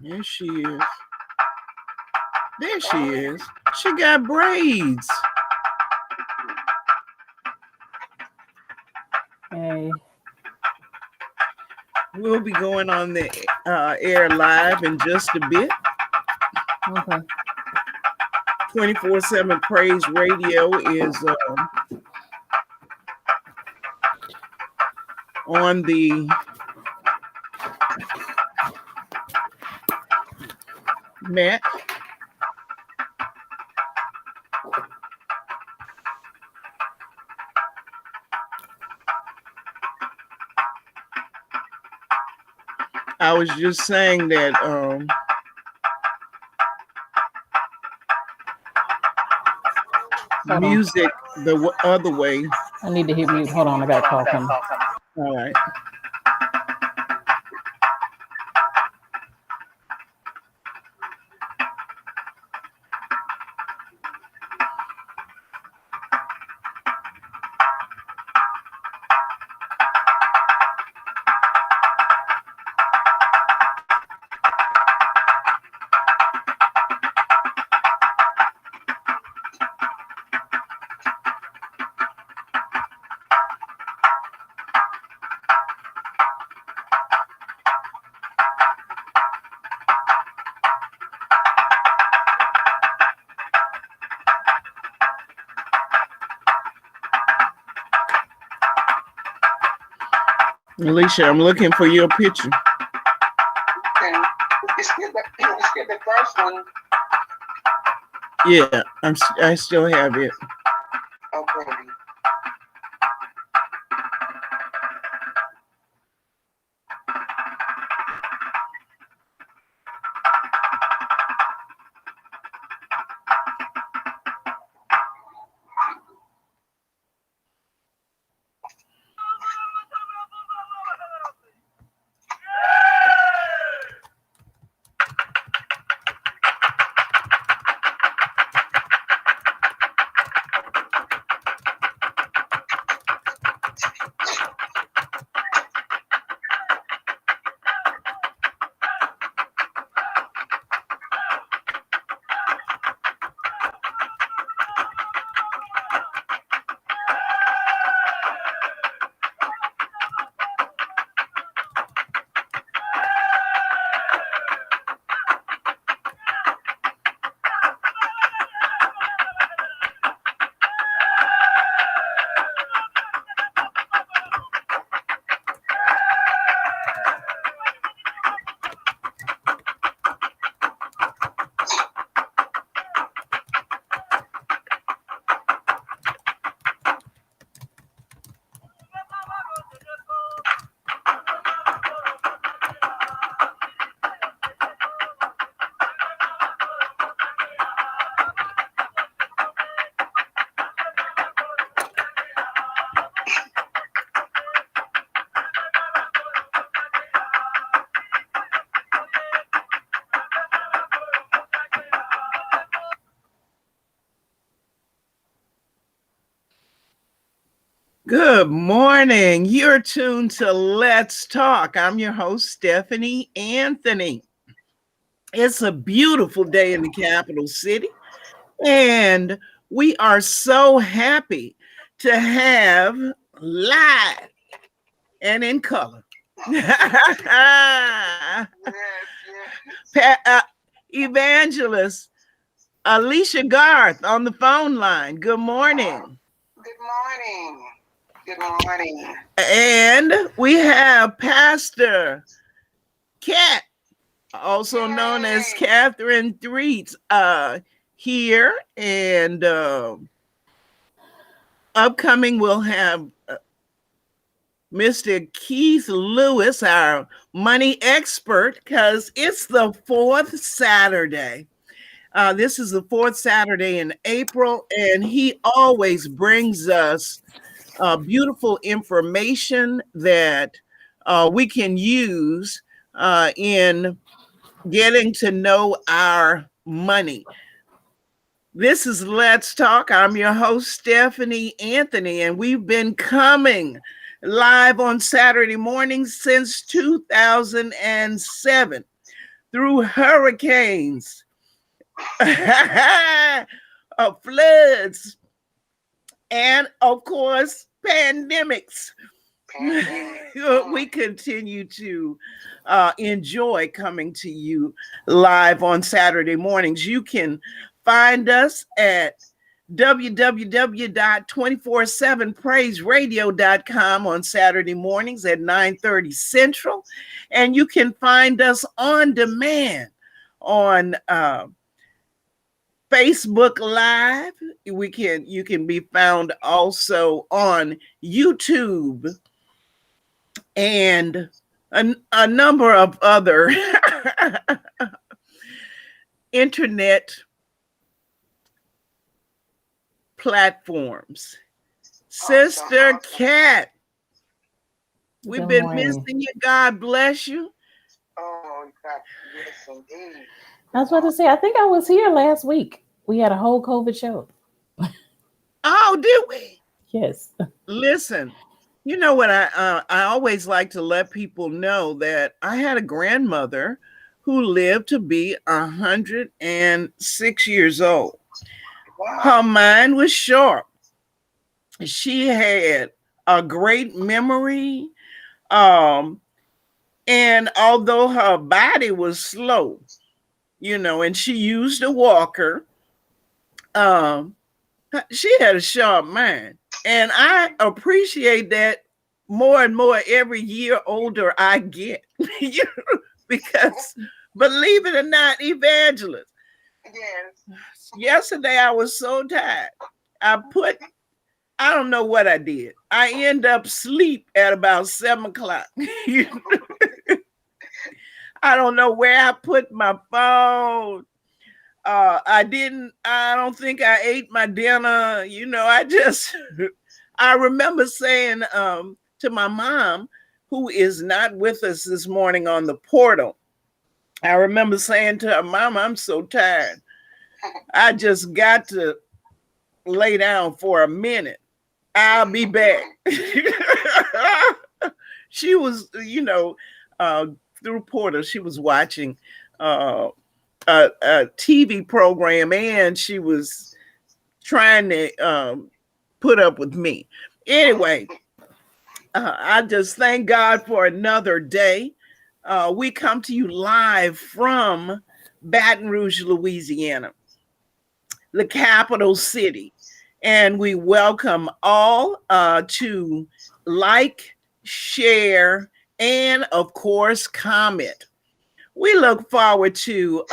There she is. There she is. She got braids. Hey. We'll be going on the air live in just a bit. Okay. 24/7 Praise Radio is on the net. I was just saying that music the other way. I need to hit mute. Hold on, I got a call coming. All right. Alicia, I'm looking for your picture. And it's the first one. Yeah, I still have it. Okay. Good morning. You're tuned to Let's Talk. I'm your host, Stephanie Anthony. It's a beautiful day in the capital city, and we are so happy to have live and in color. Evangelist Alicia Garth on the phone line. Good morning. Good morning. Good morning. And we have Pastor Kat, also known as Catherine Threets, here. And upcoming, we'll have Mr. Keith Lewis, our money expert, because it's the fourth Saturday. This is the fourth Saturday in April, and he always brings us beautiful information that we can use in getting to know our money. This is Let's Talk. I'm your host, Stephanie Anthony, and we've been coming live on Saturday mornings since 2007. through hurricanes, floods, and of course, pandemics. We continue to enjoy coming to you live on Saturday mornings. You can find us at www.247praiseradio.com on Saturday mornings at 9:30 Central. And you can find us on demand on Facebook Live. You can be found also on YouTube and a number of other internet platforms. Sister Cat, we've been missing you. God bless you. Oh, God, yes, indeed. I was about to say, I think I was here last week. We had a whole COVID show. Oh, did we? Yes. Listen, you know what? I always like to let people know that I had a grandmother who lived to be 106 years old. Wow. Her mind was sharp. She had a great memory. And although her body was slow, and she used a walker, she had a sharp mind. And I appreciate that more and more every year older I get. Because believe it or not, Evangelist, Yes. yesterday I was so tired. I don't know what I did. I end up asleep at about 7:00. I don't know where I put my phone. I don't think I ate my dinner. I remember saying to my mom, who is not with us this morning on the portal, I remember saying to her, Mom, I'm so tired. I just got to lay down for a minute. I'll be back. She was, through Porter, she was watching a TV program, and she was trying to put up with me. Anyway, I just thank God for another day. We come to you live from Baton Rouge, Louisiana, the capital city. And we welcome all to like, share, and of course, comment. We look forward to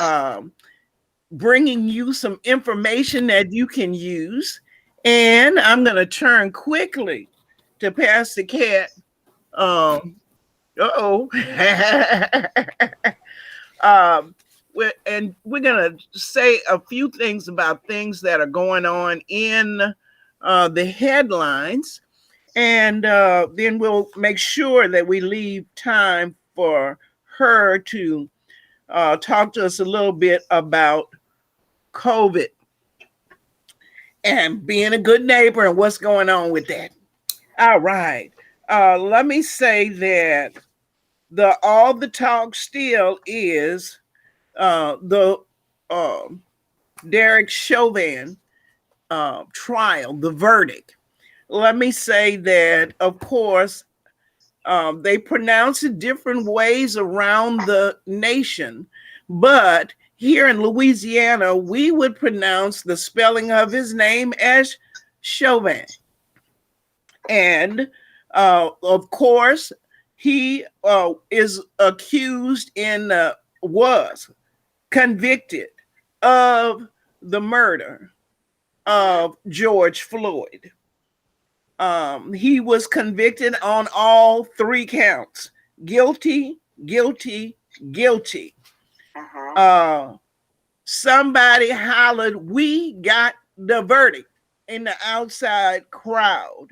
bringing you some information that you can use. And I'm going to turn quickly to Pastor Cat. We're going to say a few things about things that are going on in the headlines. And then we'll make sure that we leave time for her to talk to us a little bit about COVID and being a good neighbor and what's going on with that. All right. Let me say that all the talk still is the Derek Chauvin trial, the verdict. Let me say that, of course, they pronounce it different ways around the nation, but here in Louisiana, we would pronounce the spelling of his name as Chauvin. And of course, he is accused was convicted of the murder of George Floyd. He was convicted on all 3 counts. Guilty, guilty, guilty. Somebody hollered, "We got the verdict," in the outside crowd.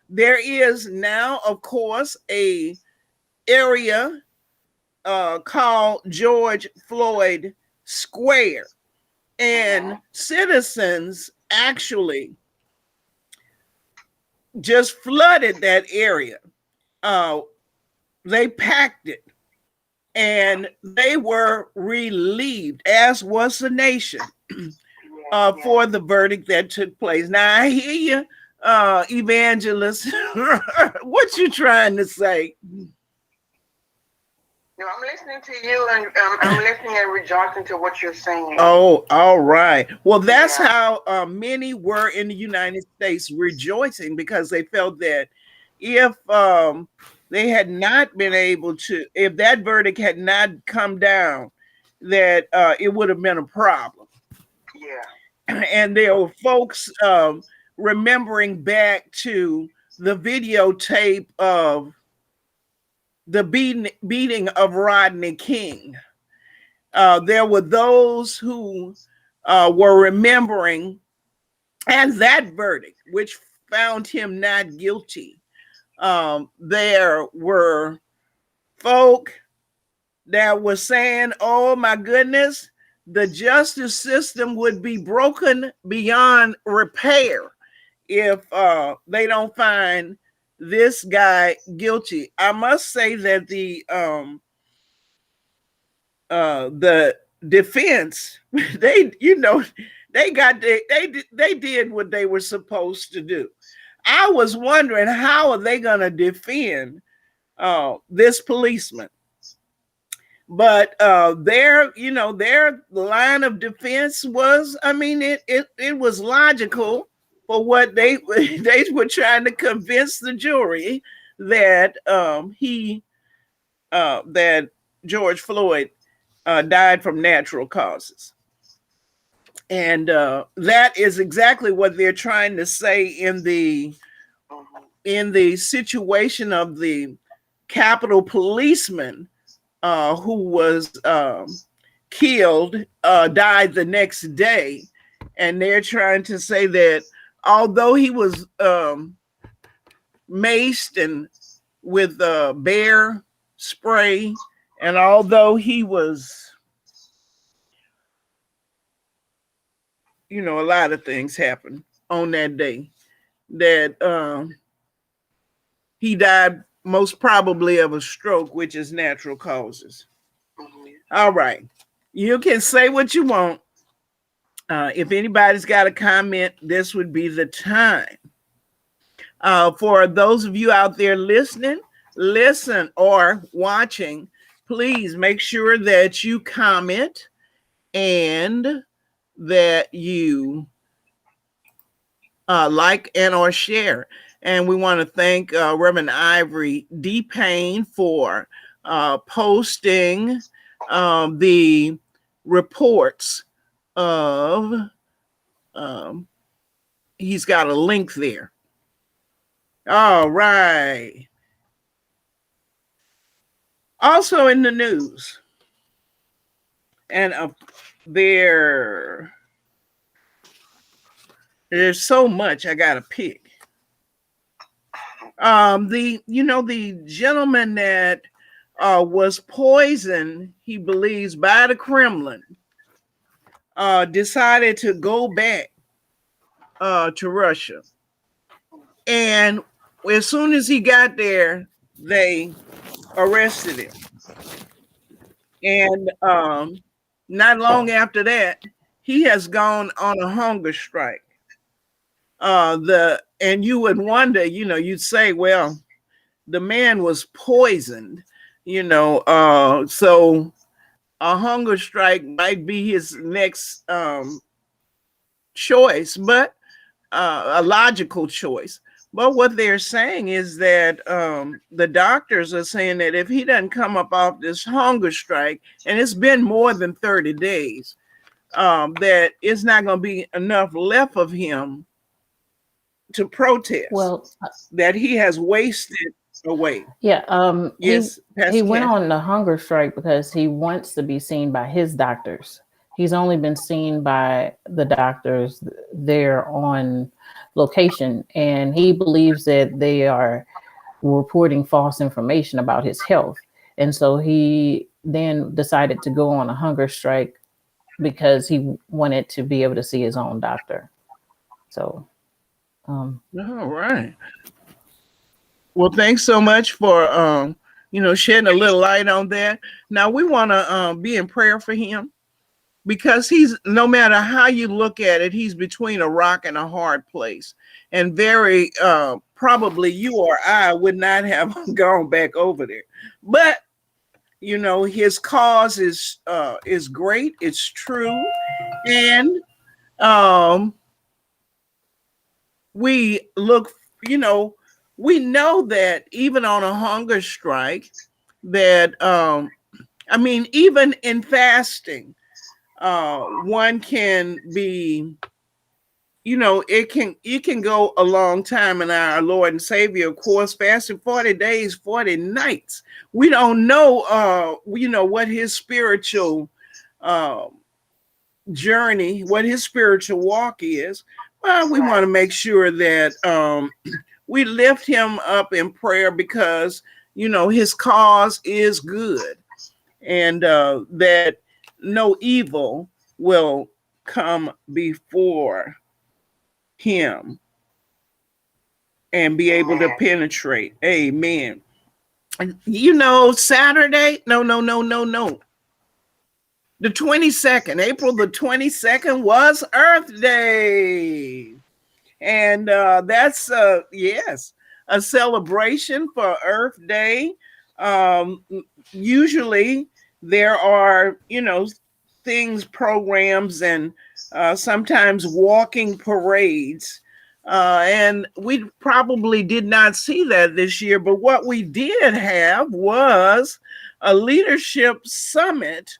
There is now, of course, a area called George Floyd Square, and citizens actually just flooded that area. They packed it, and they were relieved, as was the nation, for the verdict that took place. Now I hear you, evangelist. What you trying to say? No, I'm listening to you, and I'm listening and rejoicing to what you're saying. Oh, all right. Well, that's how many were in the United States rejoicing, because they felt that if they had not been able to, if that verdict had not come down, that it would have been a problem. Yeah. And there were folks remembering back to the videotape of the beating of Rodney King. There were those who were remembering, and that verdict, which found him not guilty. There were folk that were saying, oh my goodness, the justice system would be broken beyond repair if they don't find this guy guilty. I must say that the defense, they did what they were supposed to do. I was wondering, how are they going to defend this policeman? But their line of defense was, I mean, it was logical for what they were trying to convince the jury, that that George Floyd died from natural causes. And that is exactly what they're trying to say in the situation of the Capitol policeman who was killed, died the next day. And they're trying to say that although he was maced and with bear spray, and although he was, a lot of things happened on that day, that he died most probably of a stroke, which is natural causes. All right. You can say what you want. If anybody's got a comment, this would be the time. For those of you out there listen or watching, please make sure that you comment and that you like and or share. And we want to thank Reverend Ivory D. Payne for posting the reports of, he's got a link there. All right. Also in the news, and there's so much I gotta pick. The gentleman that was poisoned, he believes, by the Kremlin, decided to go back to Russia. And as soon as he got there, they arrested him. And not long after that, he has gone on a hunger strike. And you would wonder, you'd say, well, the man was poisoned, so a hunger strike might be his next choice, but a logical choice. But what they're saying is that the doctors are saying that if he doesn't come up off this hunger strike, and it's been more than 30 days, that it's not going to be enough left of him to protest. Well, that he has wasted away. Yeah. Yes, he went on the hunger strike because he wants to be seen by his doctors. He's only been seen by the doctors there on location, and he believes that they are reporting false information about his health. And so he then decided to go on a hunger strike because he wanted to be able to see his own doctor. So, all right. Well, thanks so much for shedding a little light on that. Now we want to be in prayer for him, because he's, no matter how you look at it, he's between a rock and a hard place. And very probably you or I would not have gone back over there. But his cause is great. It's true. And we look, we know that even on a hunger strike, that even in fasting, one can be, it can go a long time. And our Lord and Savior, of course, fasted 40 days, 40 nights. We don't know, what his spiritual journey, what his spiritual walk is. Well, we want to make sure that we lift him up in prayer, because, his cause is good, and that no evil will come before him and be able to penetrate. Amen. Saturday, no. The 22nd, April the 22nd was Earth Day. And that's, yes, a celebration for Earth Day. Usually there are, things, programs, and sometimes walking parades. And we probably did not see that this year. But what we did have was a leadership summit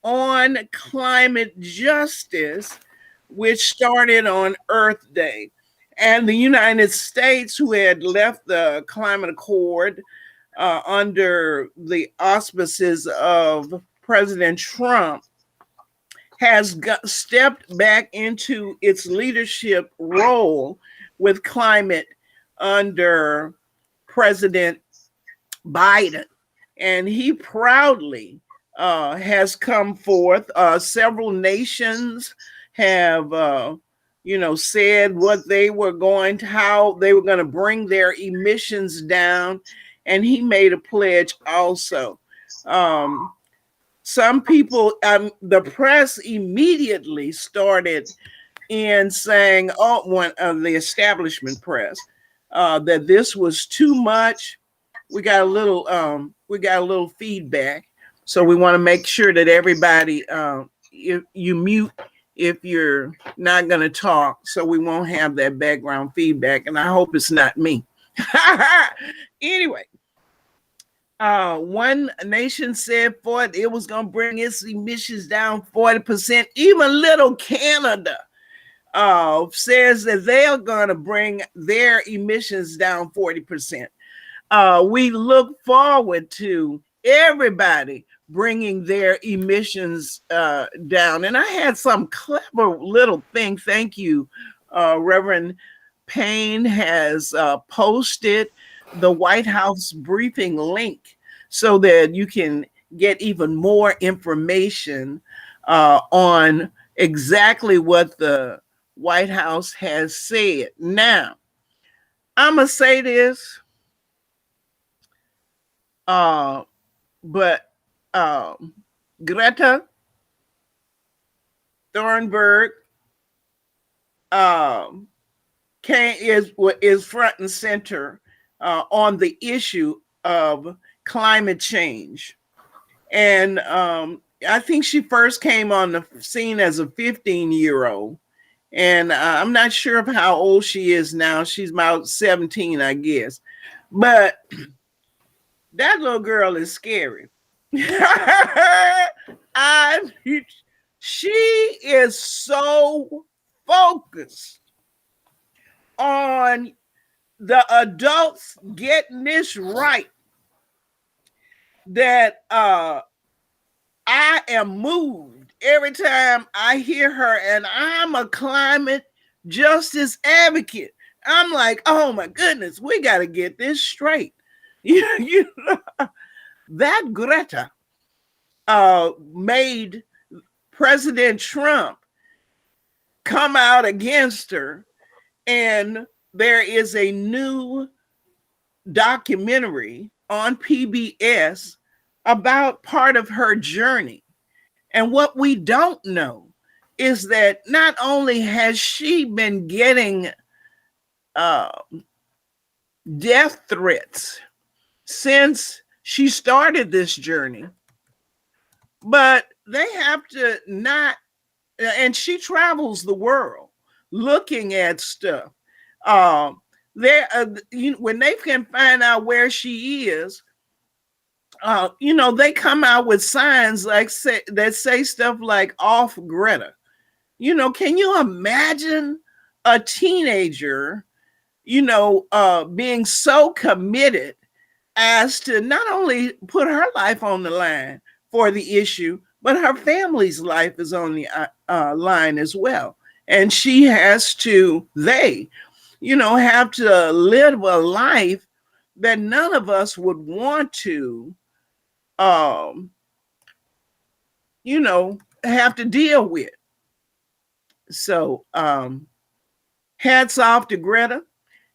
on climate justice, which started on Earth Day. And the United States, who had left the climate accord under the auspices of President Trump, has stepped back into its leadership role with climate under President Biden. And he proudly has come forth. Several nations have, said what they were how they were going to bring their emissions down. And he made a pledge also. Some people, the press immediately started in saying, one of the establishment press, that this was too much. We got a little feedback. So we want to make sure that everybody, you mute if you're not going to talk, so we won't have that background feedback. And I hope it's not me. Anyway, one nation said it was going to bring its emissions down 40%. Even little Canada says that they are going to bring their emissions down 40%. We look forward to everybody bringing their emissions down. And I had some clever little thing. Thank you. Reverend Payne has posted the White House briefing link so that you can get even more information on exactly what the White House has said. Now, I'm going to say this, but Greta Thunberg is front and center on the issue of climate change. And I think she first came on the scene as a 15-year-old. And I'm not sure of how old she is now. She's about 17, I guess. But that little girl is scary. She is so focused on the adults getting this right that I am moved every time I hear her. And I'm a climate justice advocate. I'm like, oh my goodness, we got to get this straight. That Greta made President Trump come out against her. And there is a new documentary on PBS about part of her journey. And what we don't know is that not only has she been getting death threats since she started this journey, but they have to not, and she travels the world looking at stuff. When they can find out where she is, they come out with signs that say stuff like "off Greta." Can you imagine a teenager, being so committed as to not only put her life on the line for the issue, but her family's life is on the line as well. And they have to live a life that none of us would want to, have to deal with. So hats off to Greta.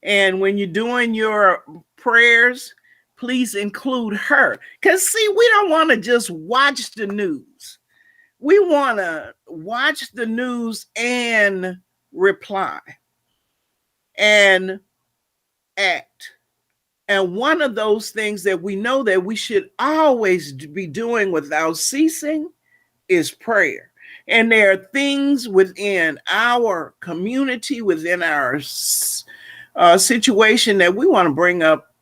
And when you're doing your prayers, please include her. Because, see, we don't want to just watch the news. We want to watch the news and reply and act. And one of those things that we know that we should always be doing without ceasing is prayer. And there are things within our community, within our situation that we want to bring up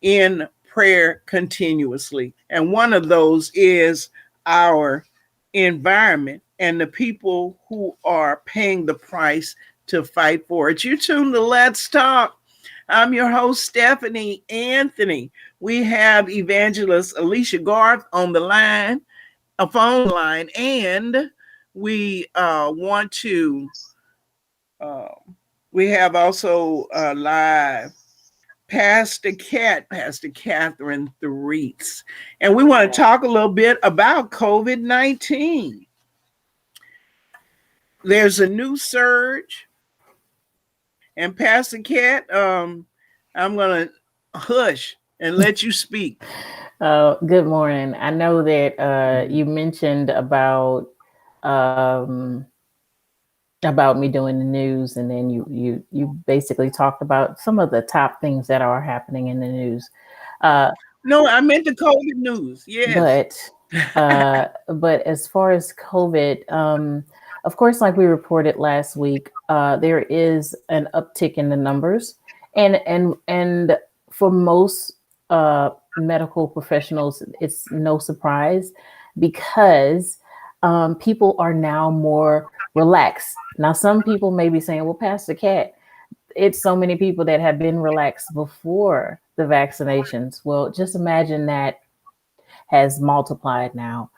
in prayer continuously. And one of those is our environment and the people who are paying the price to fight for it. You tune to Let's Talk. I'm your host, Stephanie Anthony. We have evangelist Alicia Garth on the line, a phone line, and we we have also live Pastor Catherine Threets, and we want to talk a little bit about COVID-19. There's a new surge, and Pastor Cat, I'm going to hush and let you speak. Good morning. I know that you mentioned about me doing the news, and then you basically talked about some of the top things that are happening in the news. No, I meant the COVID news. Yes. But as far as COVID, of course, like we reported last week, there is an uptick in the numbers, and for most medical professionals, it's no surprise because people are now more relaxed. Now, some people may be saying, well, Pastor Cat, it's so many people that have been relaxed before the vaccinations. Well, just imagine that has multiplied now.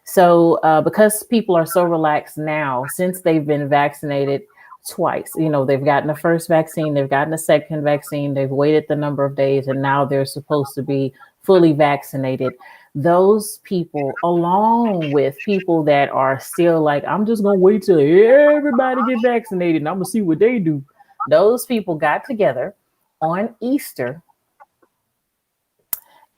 So because people are so relaxed now, since they've been vaccinated twice, they've gotten the first vaccine, they've gotten the second vaccine, they've waited the number of days, and now they're supposed to be fully vaccinated. Those people, along with people that are still like, I'm just going to wait till everybody get vaccinated and I'm going to see what they do. Those people got together on Easter.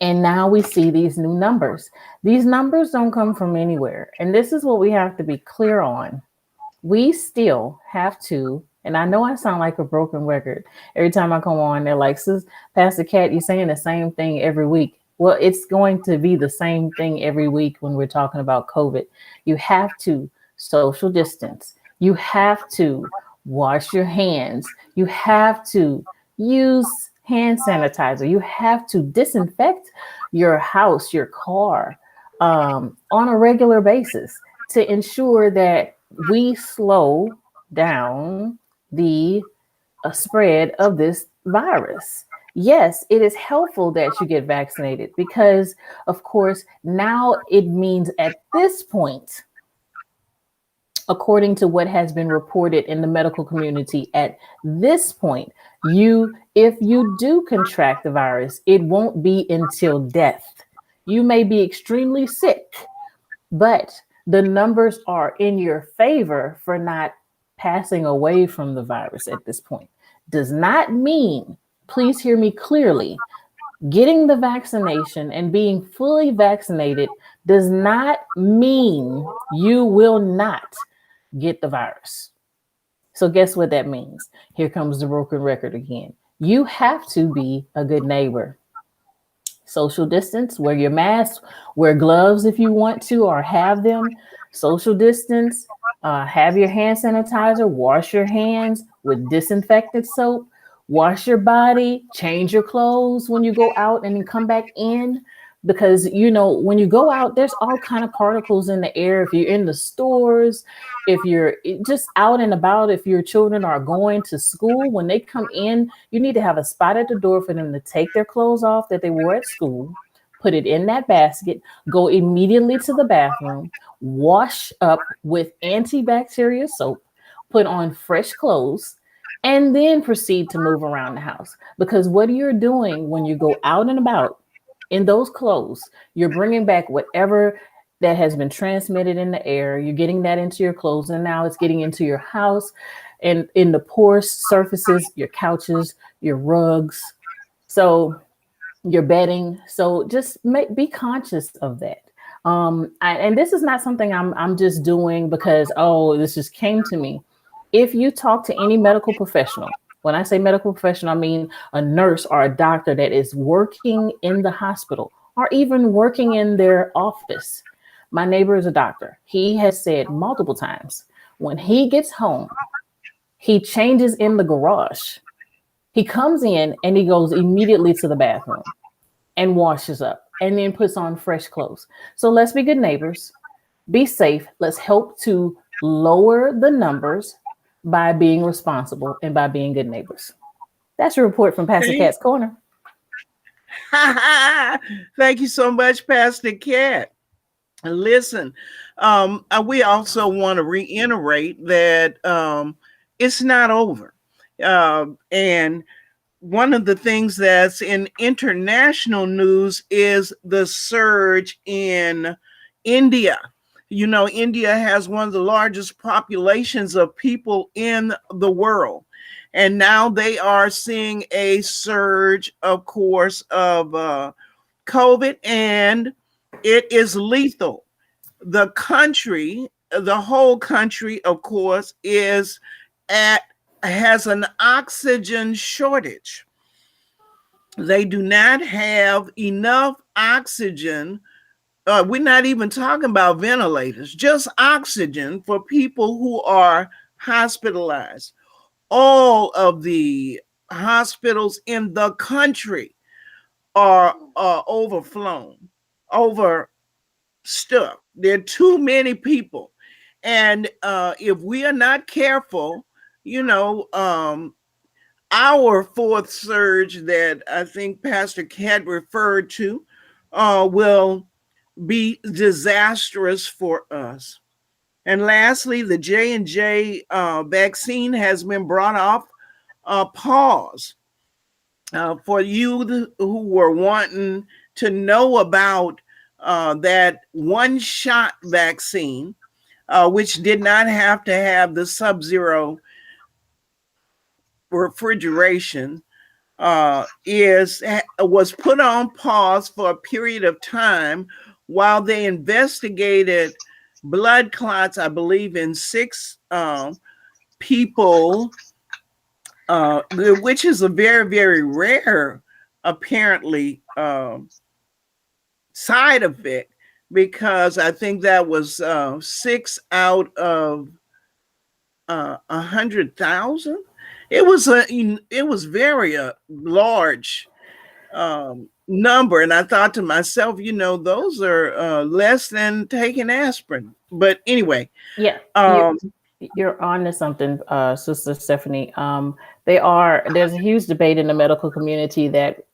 And now we see these new numbers. These numbers don't come from anywhere. And this is what we have to be clear on. We still have to, and I know I sound like a broken record. Every time I come on, they're like, Pastor Cat, you're saying the same thing every week. Well, it's going to be the same thing every week when we're talking about COVID. You have to social distance. You have to wash your hands. You have to use hand sanitizer. You have to disinfect your house, your car, on a regular basis to ensure that we slow down the spread of this virus. Yes, it is helpful that you get vaccinated because, of course, now it means at this point, according to what has been reported in the medical community, at this point, if you do contract the virus, it won't be until death. You may be extremely sick, but the numbers are in your favor for not passing away from the virus at this point. Does not mean, please hear me clearly, Getting the vaccination and being fully vaccinated does not mean you will not get the virus. So guess what that means? Here comes the broken record again. You have to be a good neighbor. Social distance, wear your mask, wear gloves if you want to or have them. Social distance, have your hand sanitizer, wash your hands with disinfectant soap, wash your body, change your clothes when you go out and then come back in. Because when you go out, there's all kind of particles in the air. If you're in the stores, if you're just out and about, if your children are going to school, when they come in, you need to have a spot at the door for them to take their clothes off that they wore at school, put it in that basket, go immediately to the bathroom, wash up with antibacterial soap, put on fresh clothes, and then proceed to move around the house. Because what you're doing when you go out and about in those clothes, you're bringing back whatever that has been transmitted in the air. You're getting that into your clothes, and now it's getting into your house and in the porous surfaces, your couches, your rugs, so your bedding. So just be conscious of that. And this is not something I'm just doing because, this just came to me. If you talk to any medical professional, when I say medical professional, I mean a nurse or a doctor that is working in the hospital or even working in their office. My neighbor is a doctor. He has said multiple times, when he gets home, he changes in the garage. He comes in and he goes immediately to the bathroom and washes up and then puts on fresh clothes. So let's be good neighbors, be safe. Let's help to lower the numbers by being responsible and by being good neighbors. That's a report from Pastor Cat's Corner. Thank you so much, Pastor Cat. Listen, we also want to reiterate that it's not over. And one of the things that's in international news is the surge in India. India has one of the largest populations of people in the world. And now they are seeing a surge, of course, of COVID, and it is lethal. The whole country, of course, has an oxygen shortage. They do not have enough oxygen. We're not even talking about ventilators, just oxygen for people who are hospitalized. All of the hospitals in the country are overflown, overstuffed. There are too many people. And if we are not careful, our fourth surge that I think Pastor Cat referred to will be disastrous for us. And lastly, the J&J vaccine has been brought off pause. For you who were wanting to know about that one-shot vaccine, which did not have to have the sub-zero refrigeration, was put on pause for a period of time while they investigated blood clots, I believe, in 6 people, which is a very, very rare, apparently, side effect, because I think that was 6 out of 100,000. It was very large number, and I thought to myself, those are less than taking aspirin. But anyway, yeah, you're on to something, Sister Stephanie. There's a huge debate in the medical community that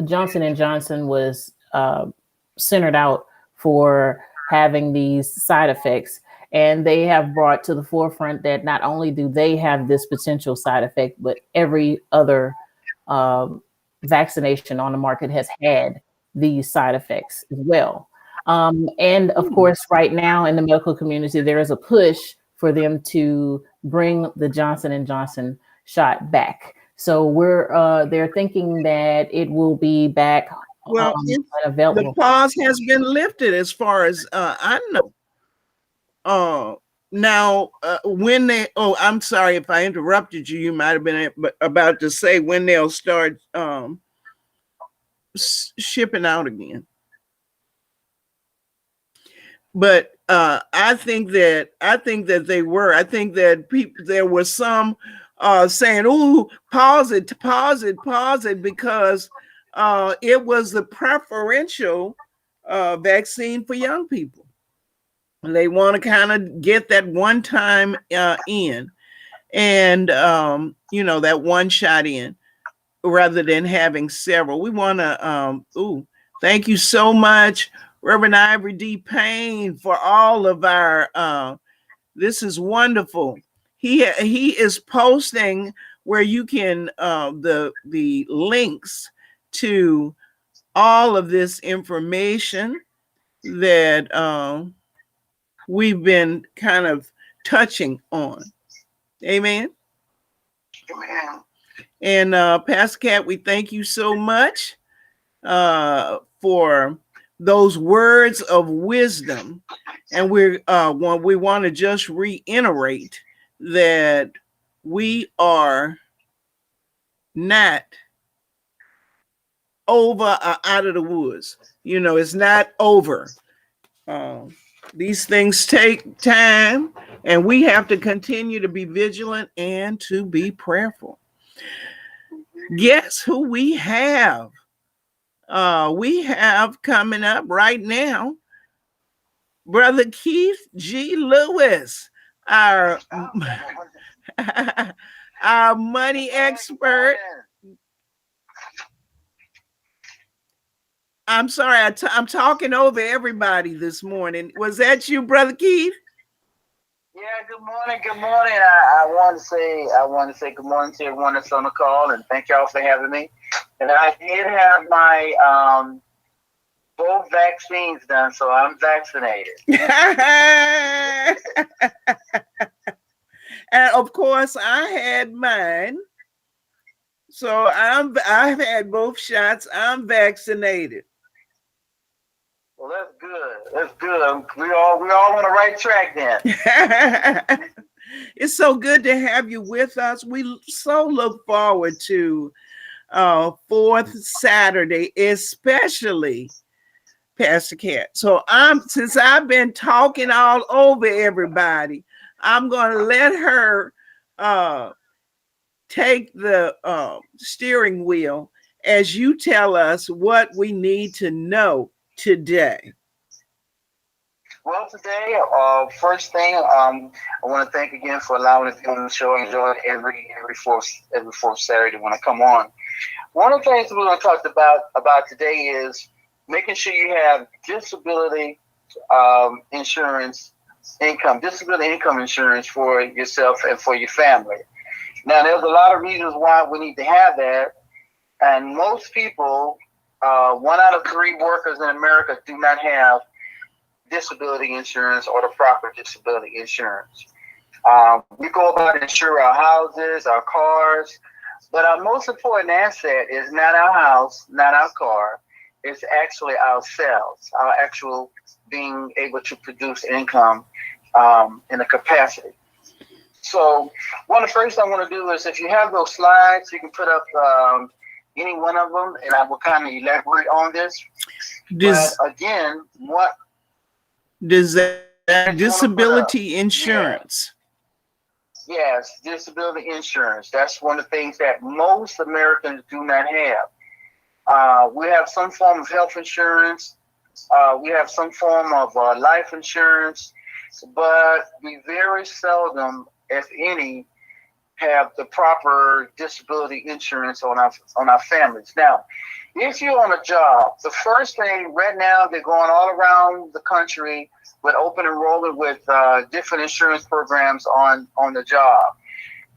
Johnson & Johnson was centered out for having these side effects. And they have brought to the forefront that not only do they have this potential side effect, but every other vaccination on the market has had these side effects as well. And of course, right now in the medical community, there is a push for them to bring the Johnson & Johnson shot back. So they're thinking that it will be back Well, the available. pause has been lifted as far as I know. Now, when they, oh, I'm sorry if I interrupted you. You might have been about to say when they'll start shipping out again. But I think that they were. I think that there were some saying, "Ooh, pause it, because it was the preferential vaccine for young people. They want to kind of get that one time in, and that one shot in, rather than having several. We want to. Thank you so much, Reverend Ivory D. Payne, for all of our. This is wonderful. He is posting where you can the links to all of this information that we've been kind of touching on. Amen. Amen. And Pastor Cat, we thank you so much for those words of wisdom. And we want to just reiterate that we are not over or out of the woods. It's not over. These things take time, and we have to continue to be vigilant and to be prayerful. Guess who we have? We have coming up right now, Brother Keith G. Lewis, our our money expert. I'm sorry, I'm talking over everybody this morning. Was that you, Brother Keith? Yeah, good morning. Good morning. I want to say good morning to everyone that's on the call, and thank y'all for having me. And I did have my both vaccines done, so I'm vaccinated. And of course, I had mine. So I've had both shots. I'm vaccinated. Well, that's good. That's good. We all on the right track then. It's so good to have you with us. We so look forward to fourth Saturday, especially Pastor Cat. So since I've been talking all over everybody, I'm going to let her take the steering wheel as you tell us what we need to know today. Well, today, first thing, I want to thank again for allowing us to be on the show. I enjoy it every fourth Saturday when I come on. One of the things we're going to talk about today is making sure you have disability disability income insurance for yourself and for your family. Now, there's a lot of reasons why we need to have that, and most people, 1 out of 3 workers in America do not have disability insurance or the proper disability insurance. We go about insure our houses, our cars, but our most important asset is not our house, not our car. It's actually ourselves, our actual being able to produce income in a capacity. So one of the first I want to do is, if you have those slides, you can put up any one of them, and I will kind of elaborate on this. But again, what does that disability insurance? Yes, disability insurance. That's one of the things that most Americans do not have. We have some form of health insurance. We have some form of life insurance, but we very seldom, if any, have the proper disability insurance on our families. Now, if you're on a job, the first thing right now, they're going all around the country with open enrollment with different insurance programs on the job.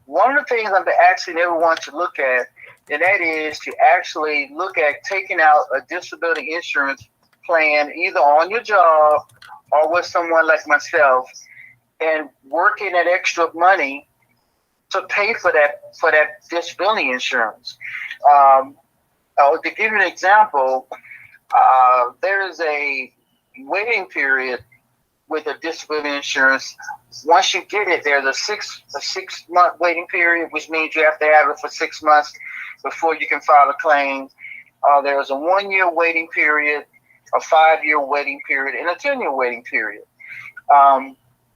One of the things I'm asking everyone to look at, and that is to actually look at taking out a disability insurance plan either on your job or with someone like myself, and working that extra money to pay for that disability insurance. To give you an example, there is a waiting period with a disability insurance. Once you get it, there's a 6-month waiting period, which means you have to have it for 6 months before you can file a claim. There's a 1-year waiting period, a 5-year waiting period, and a 10-year waiting period.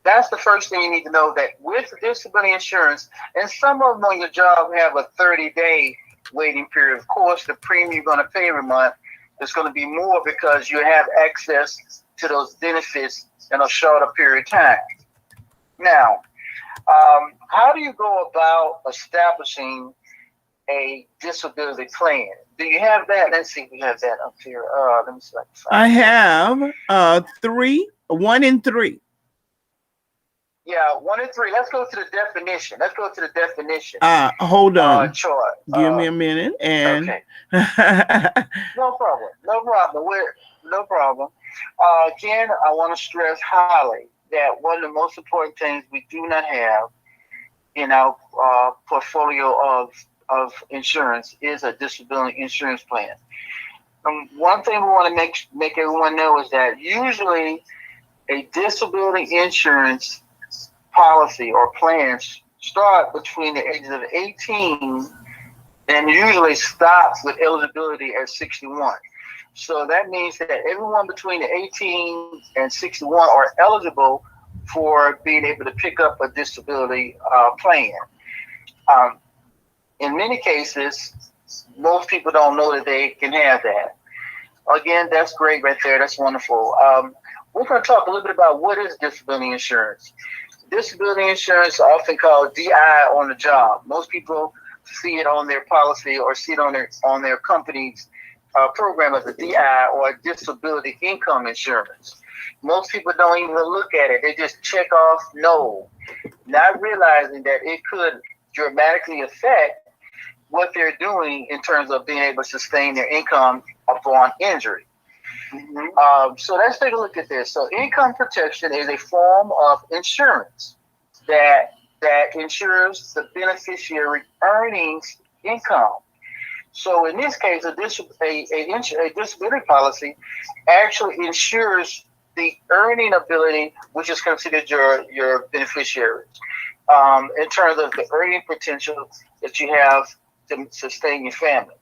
That's the first thing you need to know, that with disability insurance, and some of them on your job have a 30-day waiting period. Of course, the premium you're going to pay every month is going to be more because you have access to those benefits in a shorter period of time. Now, how do you go about establishing a disability plan? Do you have that? Let's see if we have that up here. Let me see. I have 1 and 3. Yeah, 1 and 3. Let's go to the definition. Hold on. Chart. Give me a minute. And okay. No problem. No problem. Again, I want to stress highly that one of the most important things we do not have in our portfolio of insurance is a disability insurance plan. One thing we want to make everyone know is that usually a disability insurance policy or plans start between the ages of 18 and usually stops with eligibility at 61. So that means that everyone between the 18 and 61 are eligible for being able to pick up a disability plan. In many cases, most people don't know that they can have that. Again, that's great right there. That's wonderful. We're going to talk a little bit about what is disability insurance. Disability insurance is often called DI on the job. Most people see it on their policy or see it on their company's program as a DI or a disability income insurance. Most people don't even look at it. They just check off no, not realizing that it could dramatically affect what they're doing in terms of being able to sustain their income upon injury. So let's take a look at this. So income protection is a form of insurance that insures the beneficiary earnings income. So in this case, a disability policy actually insures the earning ability, which is considered your beneficiaries, in terms of the earning potential that you have to sustain your family.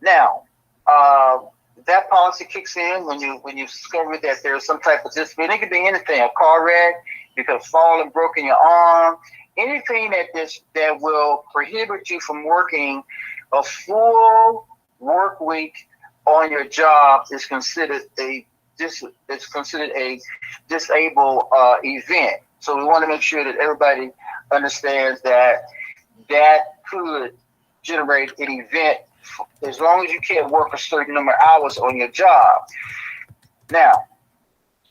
Now, that policy kicks in when you discover that there's some type of disability. It could be anything: a car wreck, you could fall and broken your arm, anything that will prohibit you from working a full work week on your job is considered a disabled event. So we want to make sure that everybody understands that could generate an event as long as you can't work a certain number of hours on your job. Now,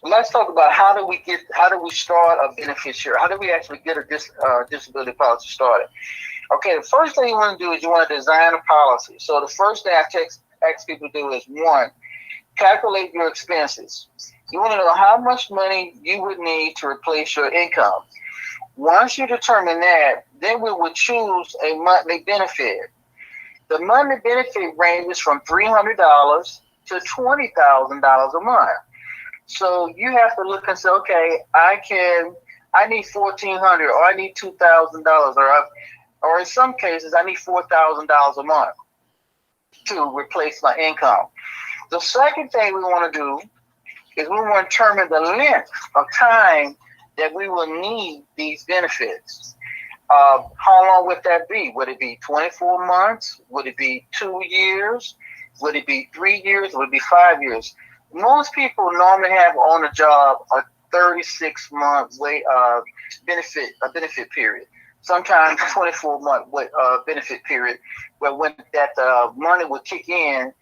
let's talk about how do we start a beneficiary? How do we actually get a disability policy started? Okay, the first thing you want to do is you want to design a policy. So the first thing I ask people to do is, 1, calculate your expenses. You want to know how much money you would need to replace your income. Once you determine that, then we would choose a monthly benefit. The monthly benefit ranges from $300 to $20,000 a month. So you have to look and say, okay, I need $1,400, or I need $2,000, or in some cases I need $4,000 a month to replace my income. The second thing we want to do is we want to determine the length of time that we will need these benefits. How long would that be? Would it be 24 months? Would it be 2 years? Would it be 3 years? Would it be 5 years? Most people normally have on the job a 36-month benefit period. Sometimes 24-month benefit period, where when that money will kick in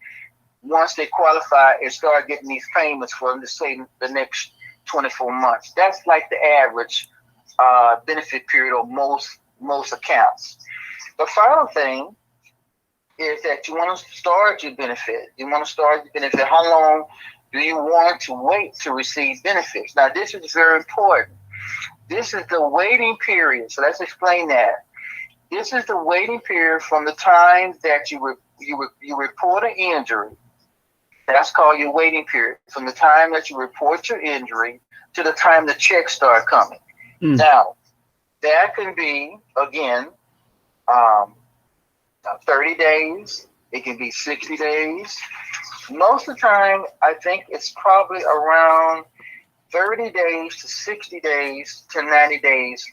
once they qualify and start getting these payments for, let's say, the next 24 months. That's like the average benefit period of most accounts. The final thing is that you want to start your benefit. How long do you want to wait to receive benefits? Now, this is very important. This is the waiting period. So let's explain that. This is the waiting period from the time that you report an injury. That's called your waiting period. From the time that you report your injury to the time the checks start coming. Now, that can be, again, 30 days. It can be 60 days. Most of the time, I think it's probably around 30 days to 60 days to 90 days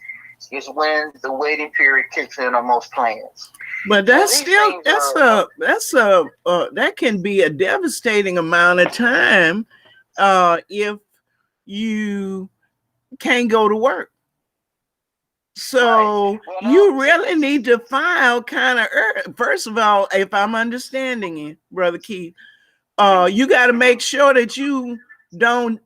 is when the waiting period kicks in on most plans. But that's still that can be a devastating amount of time if you can't go to work. So you really need to file kind of early. First of all, if I'm understanding you, Brother Keith, you got to make sure that you don't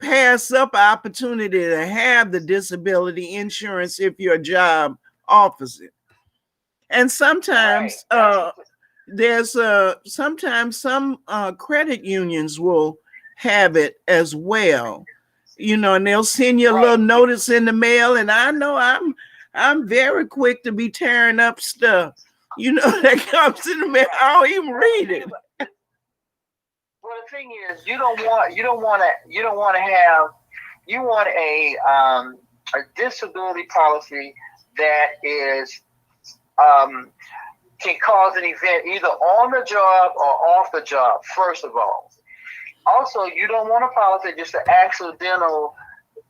pass up an opportunity to have the disability insurance if your job offers it. And sometimes there's sometimes some credit unions will have it as well, you know, and they'll send you a little notice in the mail. And I know I'm very quick to be tearing up stuff, you know, that comes in the mail. I don't even read it. Well, the thing is, you want a disability policy that is can cause an event either on the job or off the job. First of all, also you don't want a policy just an accidental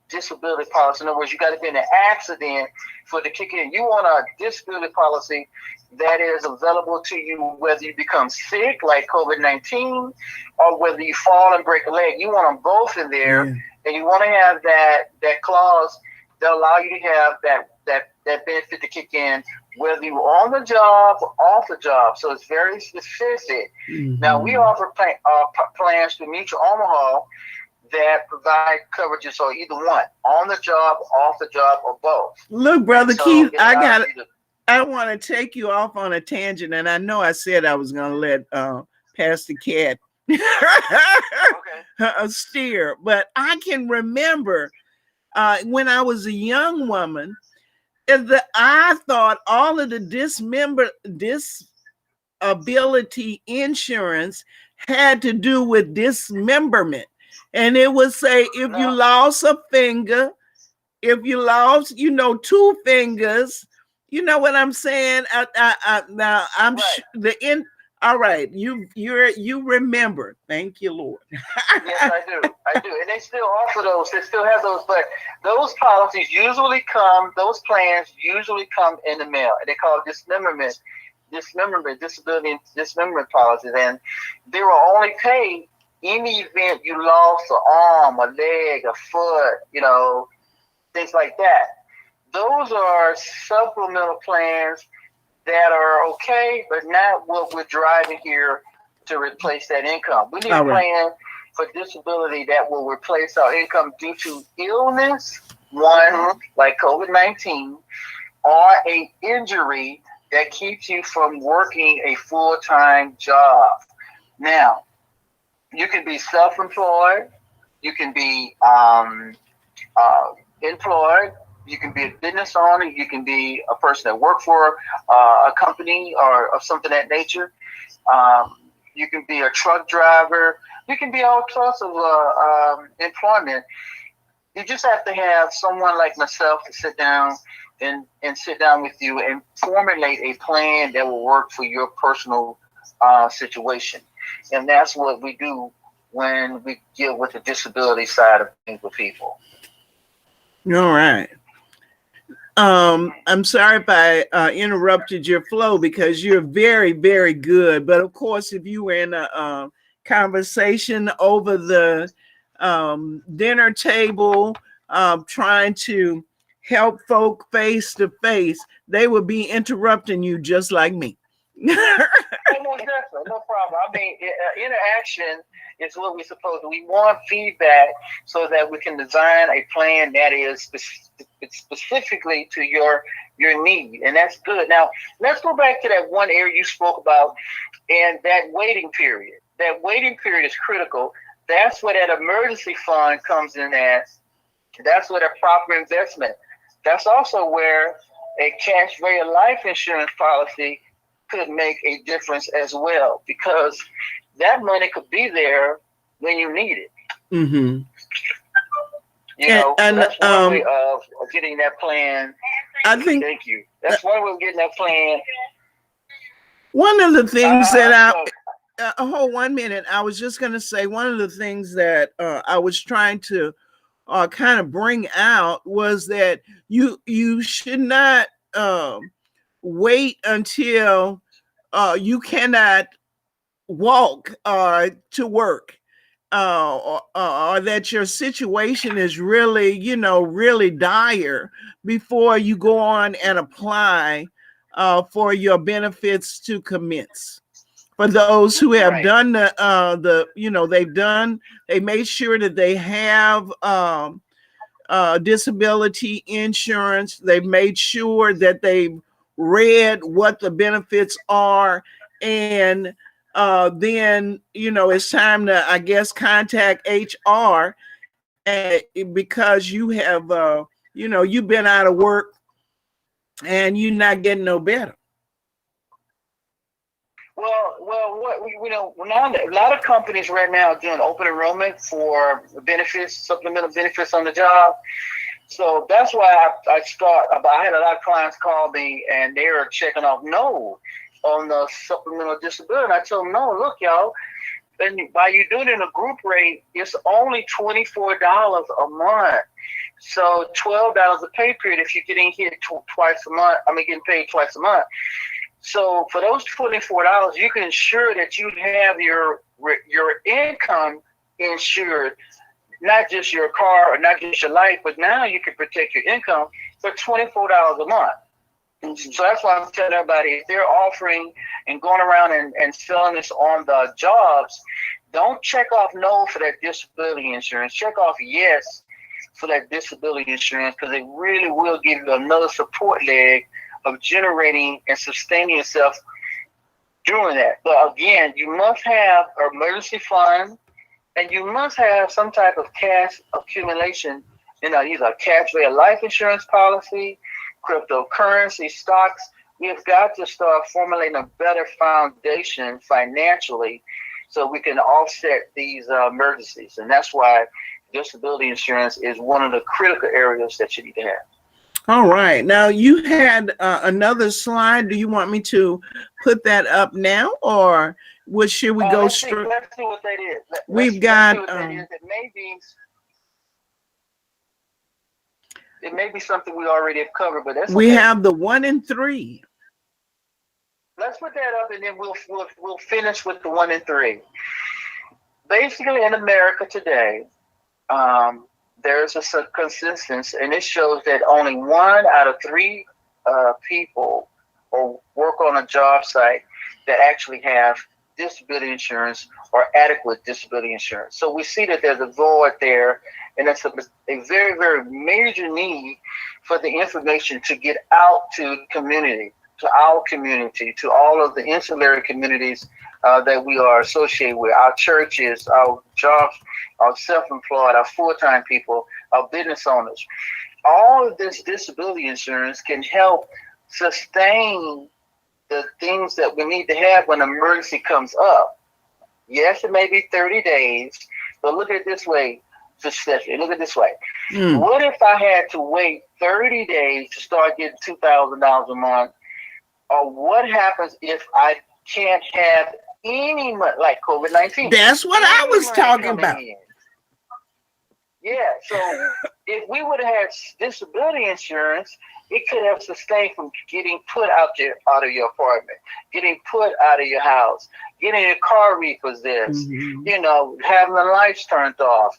disability policy. In other words, you got to be in an accident for it to kick in. You want a disability policy that is available to you whether you become sick like COVID-19 or whether you fall and break a leg. You want them both in there, and you want to have that clause that allow you to have that benefit to kick in whether you're on the job or off the job. So it's very specific. Now we offer plans to Mutual Omaha that provide coverages for either one, on the job, off the job, or both. Look, Brother Keith, I want to take you off on a tangent, and I know I said I was going to let Pastor Cat steer, but I can remember when I was a young woman, I thought all of the disability insurance had to do with dismemberment. And it would say if you lost a finger, if you lost, you know, 2 fingers, you know what I'm saying? Now I'm all right. You remember. Thank you, Lord. Yes, I do. And they still offer those. They still have those, but those policies usually come, those plans usually come in the mail. And they call it dismemberment, disability dismemberment policies. And they will only pay in the event you lost an arm, a leg, a foot, you know, things like that. Those are supplemental plans that are okay, but not what we're driving here to replace that income. We need a plan for disability that will replace our income due to illness, one, like COVID-19, or an injury that keeps you from working a full-time job. Now, you can be self-employed, you can be employed, you can be a business owner, you can be a person that works for a company or something of that nature. You can be a truck driver. You can be all sorts of employment. You just have to have someone like myself to sit down and sit down with you and formulate a plan that will work for your personal situation. And that's what we do when we deal with the disability side of things with people. All right. I'm sorry if I interrupted your flow because you're very, very good. But of course, if you were in a conversation over the dinner table, trying to help folk face to face, they would be interrupting you just like me. No, definitely, no problem. I mean, interaction is what we're supposed to. We want feedback so that we can design a plan that is specifically to your need, and that's good. Now, let's go back to that one area you spoke about, and that waiting period. That waiting period is critical. That's where that emergency fund comes in as That's where the proper investment. That's also where a cash value life insurance policy could make a difference as well, because that money could be there when you need it. Mm-hmm. You know, and so that's one way of getting that plan. I think. Thank you. That's one way of getting that plan. One of the things that hold 1 minute. I was just going to say one of the things that I was trying to kind of bring out was that you should not wait until you cannot walk to work, or that your situation is really, really dire before you go on and apply for your benefits to commence. For those who have done they made sure that they have disability insurance. They've made sure that they've read what the benefits are, and then it's time to, I guess, contact HR, because you have you've been out of work and you're not getting no better. Well, now a lot of companies right now are doing open enrollment for benefits, supplemental benefits on the job. So that's why I had a lot of clients call me and they were checking off no on the supplemental disability. And I told them, no, look, y'all, and by you doing it in a group rate, it's only $24 a month. So $12 a pay period if you're getting hit twice a month. Getting paid twice a month. So for those $24, you can ensure that you have your income insured, not just your car or not just your life, but now you can protect your income for $24 a month. And so that's why I'm telling everybody, if they're offering and going around and selling this on the jobs, don't check off no for that disability insurance. Check off yes for that disability insurance, because it really will give you another support leg of generating and sustaining yourself doing that. But again, you must have an emergency fund, and you must have some type of cash accumulation. Either cash value life insurance policy, cryptocurrency, stocks. We've got to start formulating a better foundation financially so we can offset these emergencies. And that's why disability insurance is one of the critical areas that you need to have. All right. Now, you had another slide. Do you want me to put that up now, or should we go straight? Let's see what that is. We've got. It may be something we already have covered, but that's we okay. have the 1 and 3. Let's put that up, and then we'll finish with the 1 and 3. Basically, in America today, there's a consensus, and it shows that only 1 out of 3 people or work on a job site that actually have disability insurance or adequate disability insurance. So we see that there's a void there, and it's a very, very major need for the information to get out to the community, to our community, to all of the ancillary communities that we are associated with, our churches, our jobs, our self-employed, our full-time people, our business owners. All of this disability insurance can help sustain the things that we need to have when an emergency comes up. Yes, it may be 30 days, but look at it this way, Stephanie. Look at it this way. What if I had to wait 30 days to start getting $2,000 a month? Or what happens if I can't have any money, like COVID-19? That's what I was talking about. Yeah, so if we would have had disability insurance, it could have sustained from getting put out of your apartment, getting put out of your house, getting your car repossessed, having the lights turned off.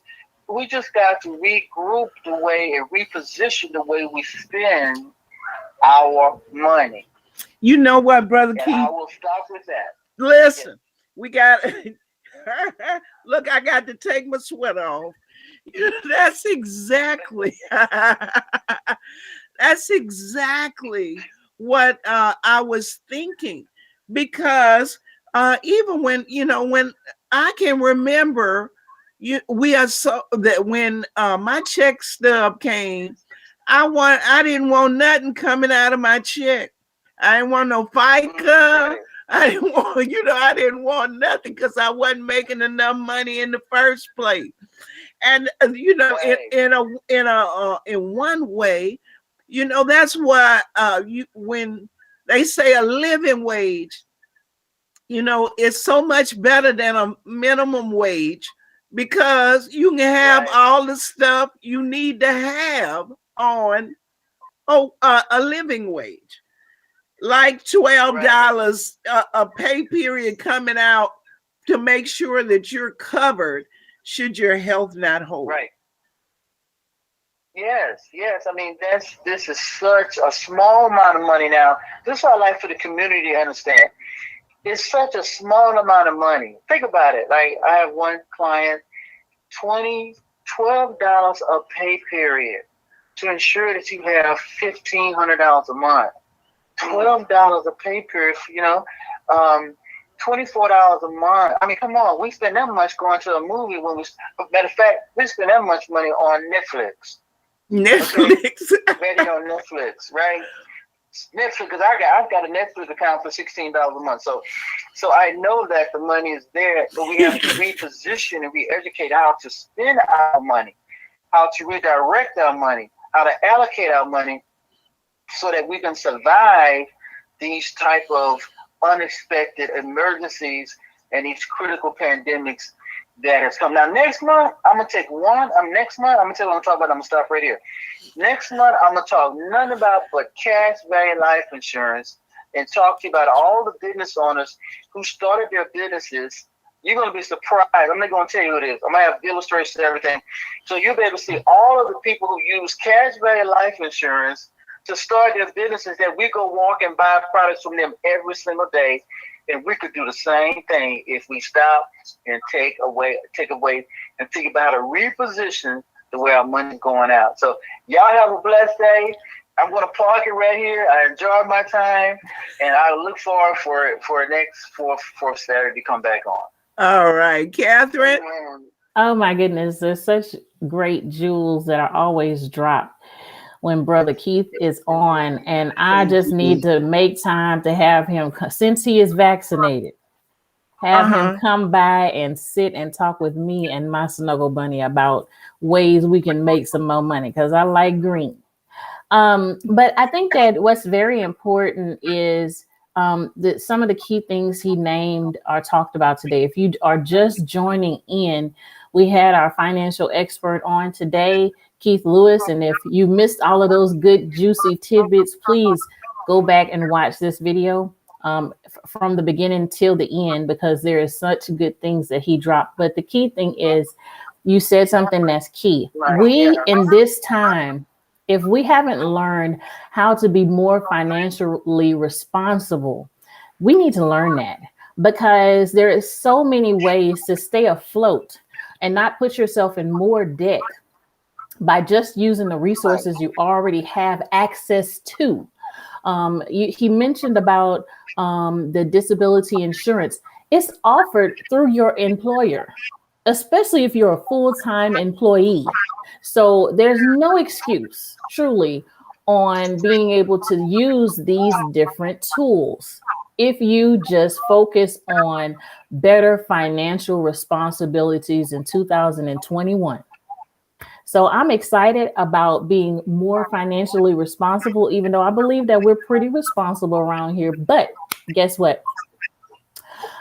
We just got to regroup the way and reposition the way we spend our money. You know what, Brother Keith? I will stop with that. Listen, we got look, I got to take my sweater off. That's exactly what I was thinking, because even when I can remember, we are so that when my check stub came, I didn't want nothing coming out of my check. I didn't want no FICA. I didn't want, I didn't want nothing because I wasn't making enough money in the first place. And in one way, that's why when they say a living wage, it's so much better than a minimum wage because you can have all the stuff you need to have on a living wage, like $12 a pay period coming out to make sure that you're covered should your health not hold. Right. Yes. I mean, this is such a small amount of money now. This is what I like for the community to understand. It's such a small amount of money. Think about it. Like I have one client, $12 a pay period to ensure that you have $1,500 a month. $12 a pay period, $24 a month. I mean, come on, we spend that much going to a movie matter of fact, we spend that much money on Netflix. Maybe on Netflix, right? Netflix, because I've got a Netflix account for $16 a month. So I know that the money is there, but we have to reposition and re-educate how to spend our money, how to redirect our money, how to allocate our money so that we can survive these type of unexpected emergencies and these critical pandemics that has come. Now, next month, I'm going to take one. Next month, I'm going to tell you what I'm talking about. I'm going to stop right here. Next month, I'm going to talk nothing about but cash value life insurance and talk to you about all the business owners who started their businesses. You're going to be surprised. I'm not going to tell you who it is. I'm going to have illustrations and everything. So you'll be able to see all of the people who use cash value life insurance to start their businesses that we go walk and buy products from them every single day. And we could do the same thing if we stop and take away and think about how to reposition the way our money's going out. So y'all have a blessed day. I'm going to park it right here. I enjoyed my time, and I look forward for next fourth Saturday to come back on. All right, Catherine. Oh my goodness, there's such great jewels that are always dropped when Brother Keith is on, and I just need to make time to have him, since he is vaccinated, have him come by and sit and talk with me and my Snuggle Bunny about ways we can make some more money, because I like green. But I think that what's very important is that some of the key things he named are talked about today. If you are just joining in, we had our financial expert on today, Keith Lewis. And if you missed all of those good, juicy tidbits, please go back and watch this video from the beginning till the end, because there is such good things that he dropped. But the key thing is, you said something that's key. We, in this time, if we haven't learned how to be more financially responsible, we need to learn that, because there is so many ways to stay afloat and not put yourself in more debt by just using the resources you already have access to. He mentioned about the disability insurance. It's offered through your employer, especially if you're a full-time employee. So there's no excuse, truly, on being able to use these different tools if you just focus on better financial responsibilities in 2021. So I'm excited about being more financially responsible, even though I believe that we're pretty responsible around here. But guess what?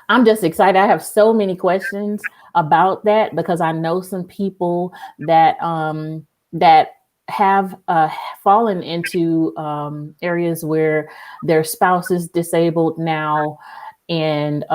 I'm just excited. I have so many questions about that, because I know some people that have fallen into areas where their spouse is disabled now, and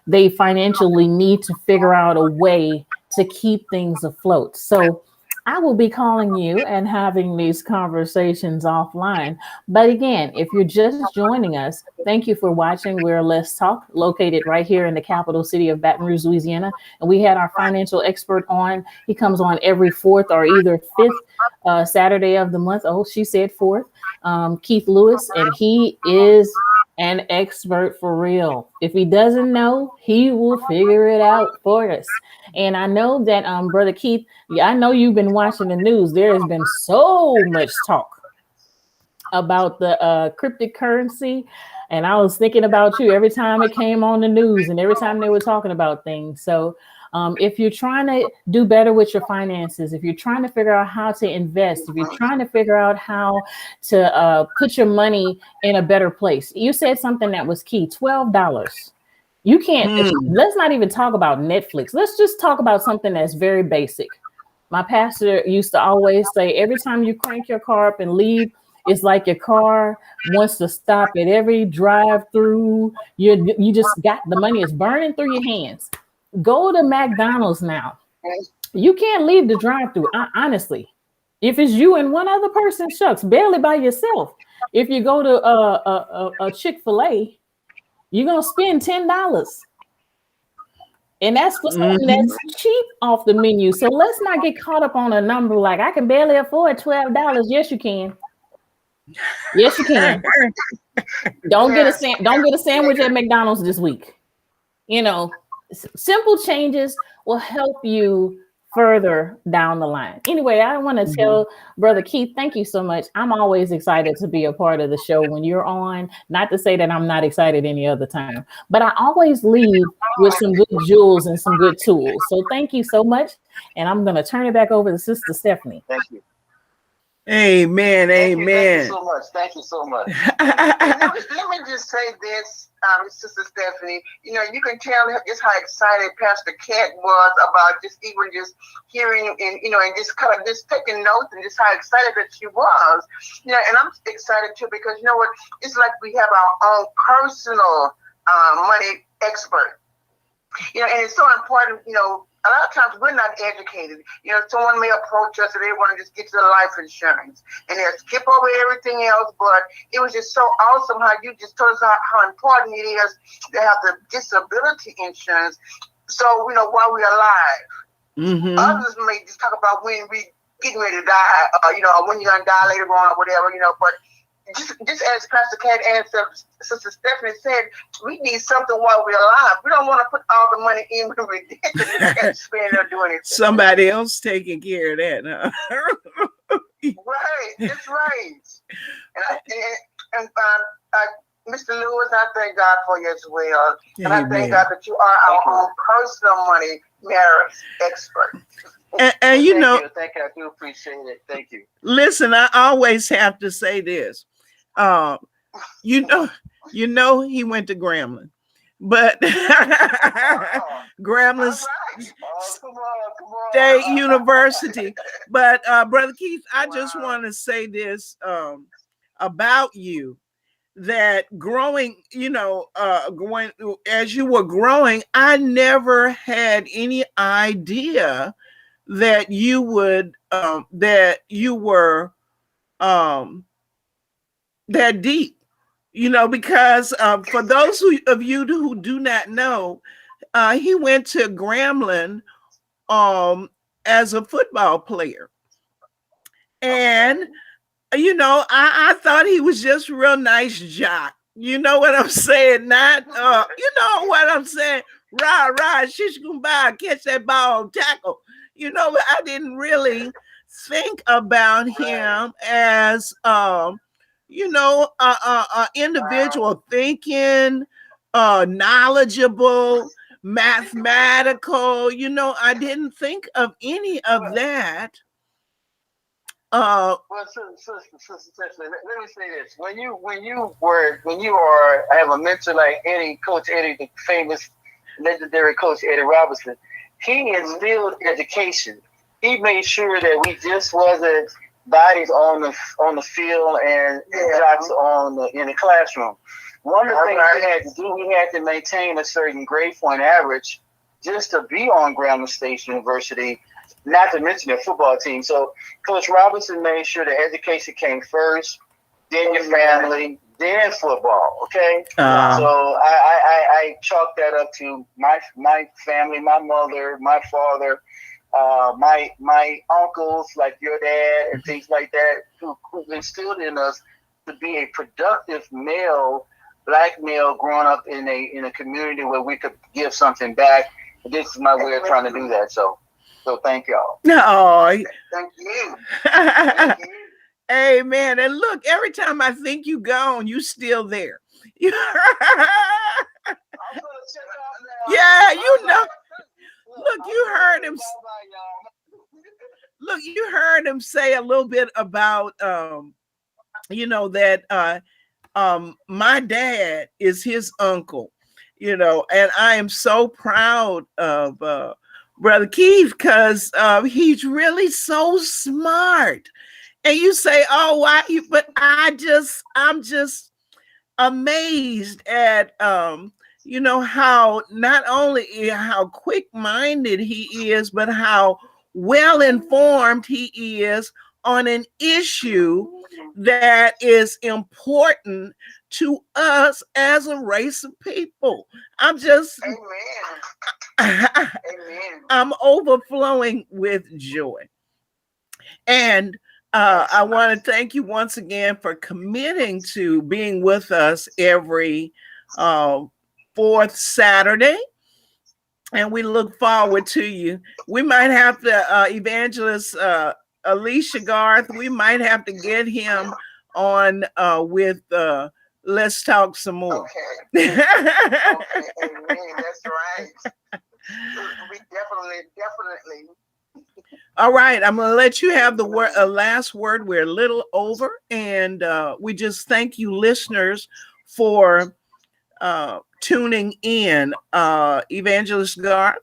they financially need to figure out a way to keep things afloat. So I will be calling you and having these conversations offline. But again, if you're just joining us, thank you for watching. We're Let's Talk, located right here in the capital city of Baton Rouge, Louisiana. And we had our financial expert on. He comes on every fourth or either fifth Saturday of the month. Oh, she said fourth. Keith Lewis, and he is An expert for real. If he doesn't know, he will figure it out for us. And I know that Brother Keith, yeah, I know you've been watching the news. There has been so much talk about the cryptocurrency. And I was thinking about you every time it came on the news and every time they were talking about things. So if you're trying to do better with your finances, if you're trying to figure out how to invest, if you're trying to figure out how to put your money in a better place, you said something that was key, $12. You can't, let's not even talk about Netflix. Let's just talk about something that's very basic. My pastor used to always say, every time you crank your car up and leave, it's like your car wants to stop at every drive-through. You just got the money is burning through your hands. Go to McDonald's now. You can't leave the drive-through. Honestly, if it's you and one other person, shucks, barely by yourself. If you go to a Chick-fil-A, you're gonna spend $10. And that's for something that's cheap off the menu. So let's not get caught up on a number like I can barely afford $12. Yes, you can. Yes, you can. Don't get a sandwich at McDonald's this week. You know, simple changes will help you further down the line. Anyway, I want to tell Brother Keith, thank you so much. I'm always excited to be a part of the show when you're on. Not to say that I'm not excited any other time, but I always leave with some good jewels and some good tools. So thank you so much. And I'm going to turn it back over to Sister Stephanie. Thank you. Amen. Amen. Thank you so much. Thank you so much. Let me just say this, Sister Stephanie. You know, you can tell just how excited Pastor Cat was about just even just hearing and and just kind of just taking notes and just how excited that she was. You know, and I'm excited too because you know what? It's like we have our own personal money expert. You know, and it's so important. You know, a lot of times we're not educated. You know, someone may approach us and they want to just get to the life insurance and they'll skip over everything else. But it was just so awesome how you just told us how important it is to have the disability insurance. So, you know, while we're alive, others may just talk about when we getting ready to die, you know, or when you're going to die later on or whatever, you know, but just as Pastor Cat and Sister Stephanie said, we need something while we're alive. We don't want to put all the money in when we're dead and spend it or doing it. Somebody else taking care of that, huh? Right, that's right. And Mr. Lewis, I thank God for you as well. And I thank God that you are our own personal money matters expert. And you know, thank you. I do appreciate it. Thank you. Listen, I always have to say this. You know, he went to Grambling, but Grambling State University. But Brother Keith, I just want to say this about you, that growing, going as you were growing, I never had any idea that you would that you were that deep, because for those of you who do not know, he went to Grambling as a football player, and I thought he was just a real nice jock. You know what I'm saying? Not you know what I'm saying? Rah, shish kumbaya, catch that ball, tackle. But I didn't really think about him as individual, thinking, knowledgeable, mathematical. I didn't think of any of that. Well, Sister, let me say this: when you are, I have a mentor like Coach Eddie, the famous legendary Coach Eddie Robinson. He instilled education. He made sure that we just wasn't bodies on the field and jocks in the classroom. One of the things we had to do, we had to maintain a certain grade point average just to be on Grambling State University, not to mention their football team. So Coach Robinson made sure that education came first, then your family, then football. Okay, so I chalk that up to my family, my mother, my father, my uncles like your dad and things like that, who instilled in us to be a productive male black male growing up in a community where we could give something back. This is my way of trying to do that. So thank y'all. No. Thank you. Thank you. Amen. And look, every time I think you gone, you still there. Yeah, you know. Look, you heard him. Look, you heard him say a little bit about, that my dad is his uncle, and I am so proud of Brother Keith because he's really so smart. And you say, oh, why? But I'm just amazed at, how not only how quick-minded he is, but how well-informed he is on an issue that is important to us as a race of people. I'm just, Amen. Amen. I'm overflowing with joy. And I want to thank you once again for committing to being with us every fourth Saturday. And we look forward to you. We might have to, Evangelist Alicia Garth, we might have to get him on with Let's Talk Some More. Okay. Okay. Amen. That's right. We definitely. All right, I'm going to let you have the last word. We're a little over, and we just thank you, listeners, for tuning in. Evangelist Garth.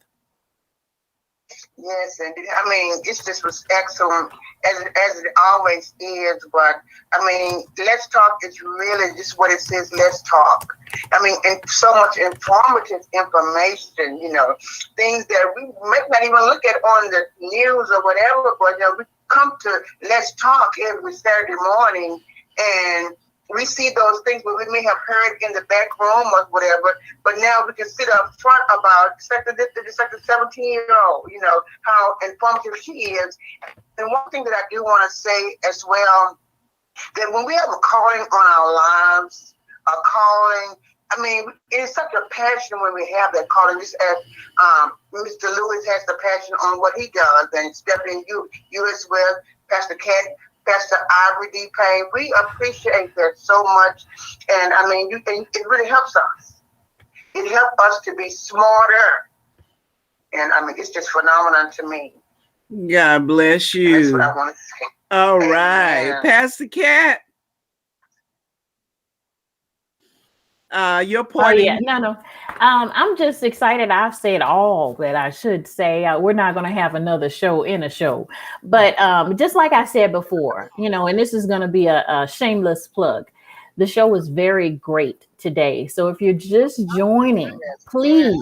Yes, and I mean, it just was excellent, as it always is. But I mean, Let's Talk is really just what it says. Let's talk. I mean, and so much informative information. Things that we might not even look at on the news or whatever. But we come to Let's Talk every Saturday morning, and we see those things where we may have heard in the back room or whatever, but now we can sit up front about like the 17-year-old, how informative she is. And one thing that I do want to say as well, that when we have a calling on our lives, a calling, I mean, it's such a passion when we have that calling, just as Mr. Lewis has the passion on what he does, and Stephanie, you as well, Pastor Cat, Pastor Ivory D. Payne, we appreciate that so much. And I mean, it really helps us. It helps us to be smarter. And I mean, it's just phenomenal to me. God bless you. And that's what I want to say. All Amen. right. Pastor Cat. You're pointing. Oh, yeah. No. I'm just excited. I've said all that I should say. We're not going to have another show in a show. But just like I said before, and this is going to be a shameless plug. The show was very great today. So if you're just joining, please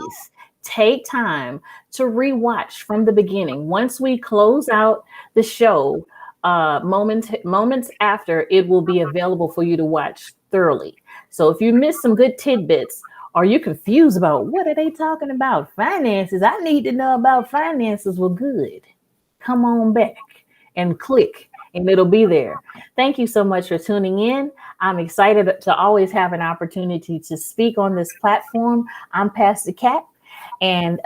take time to rewatch from the beginning. Once we close out the show, moments after, it will be available for you to watch thoroughly. So if you missed some good tidbits, or you're confused about what are they talking about, finances, I need to know about finances, well, good. Come on back and click, and it'll be there. Thank you so much for tuning in. I'm excited to always have an opportunity to speak on this platform. I'm Pastor Cat, and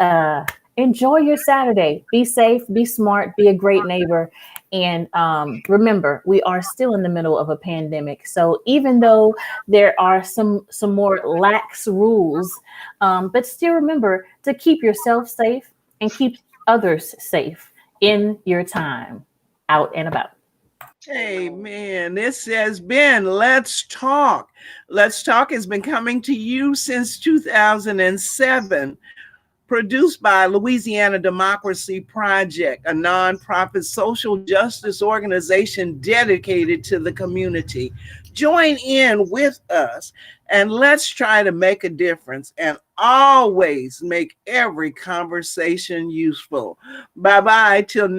enjoy your Saturday. Be safe, be smart, be a great neighbor. And remember, we are still in the middle of a pandemic. So even though there are some more lax rules, but still remember to keep yourself safe and keep others safe in your time out and about. Amen. This has been Let's Talk. Let's Talk has been coming to you since 2007. Produced by Louisiana Democracy Project, a nonprofit social justice organization dedicated to the community. Join in with us and let's try to make a difference and always make every conversation useful. Bye-bye till